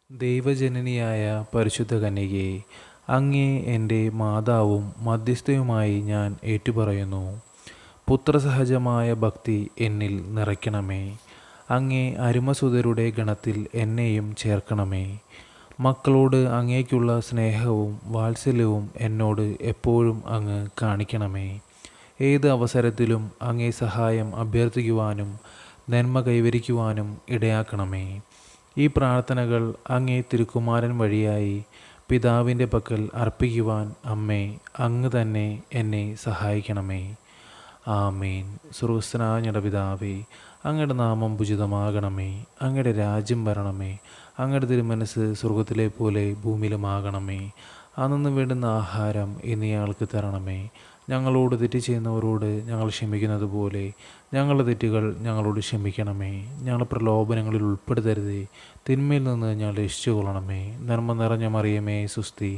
ദൈവജനനിയായ പരിശുദ്ധ കന്യകേ, അങ്ങേ എൻ്റെ മാതാവും മധ്യസ്ഥയുമായി ഞാൻ ഏറ്റുപറയുന്നു. പുത്രസഹജമായ ഭക്തി എന്നിൽ നിറയ്ക്കണമേ. അങ്ങേ അരുമസുതരുടെ ഗണത്തിൽ എന്നെയും ചേർക്കണമേ. മക്കളോട് അങ്ങേക്കുള്ള സ്നേഹവും വാത്സല്യവും എന്നോട് എപ്പോഴും അങ്ങ് കാണിക്കണമേ. ഏത് അവസരത്തിലും അങ്ങേ സഹായം അഭ്യർത്ഥിക്കുവാനും നന്മ കൈവരിക്കുവാനും ഇടയാക്കണമേ. ഈ പ്രാർത്ഥനകൾ അങ്ങേ തിരുക്കുമാരൻ വഴിയായി പിതാവിൻ്റെ പക്കൽ അർപ്പിക്കുവാൻ അമ്മേ, അങ്ങ് തന്നെ എന്നെ സഹായിക്കണമേ. ആമേൻ. സ്വർഗ്ഗസ്ഥനായ ഞങ്ങളുടെ പിതാവേ, അങ്ങയുടെ നാമം പൂജിതമാകണമേ. അങ്ങയുടെ രാജ്യം വരണമേ. അങ്ങയുടെ തിരുമനസ്സ് സ്വർഗത്തിലെ പോലെ ഭൂമിയിലുമാകണമേ. അന്നു വേണ്ടുന്ന ആഹാരം ഇന്ന് ഞങ്ങൾക്ക് തരണമേ. ഞങ്ങളോട് തെറ്റ് ചെയ്യുന്നവരോട് ഞങ്ങൾ ക്ഷമിക്കുന്നത് പോലെ ഞങ്ങളുടെ തെറ്റുകൾ ഞങ്ങളോട് ക്ഷമിക്കണമേ. ഞങ്ങൾ പ്രലോഭനങ്ങളിൽ ഉൾപ്പെടുത്തരുതേ, തിന്മയിൽ നിന്ന് ഞങ്ങൾ രക്ഷിച്ചുകൊള്ളണമേ. നന്മ നിറഞ്ഞ മറിയമേ സുസ്തി,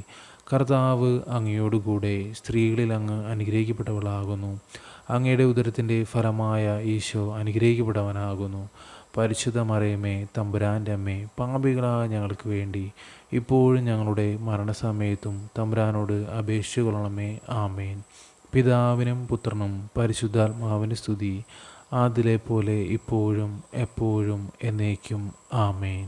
കർത്താവ് അങ്ങയോടുകൂടെ സ്ത്രീകളിൽ അങ്ങ് അനുഗ്രഹിക്കപ്പെട്ടവളാകുന്നു. അങ്ങയുടെ ഉദരത്തിൻ്റെ ഫലമായ ഈശോ അനുഗ്രഹിക്കപ്പെട്ടവനാകുന്നു. പരിശുദ്ധ മറിയമേ, തമ്പുരാൻ്റെ അമ്മേ, പാപികളായ ഞങ്ങൾക്ക് വേണ്ടി ഇപ്പോഴും ഞങ്ങളുടെ മരണസമയത്തും തമ്പുരാനോട് അപേക്ഷിച്ചു കൊള്ളണമേ. ആമേൻ. പിതാവിനും പുത്രനും പരിശുദ്ധാത്മാവിന് സ്തുതി, ആദിലെ പോലെ ഇപ്പോഴും എപ്പോഴും എന്നേക്കും. ആമേൻ.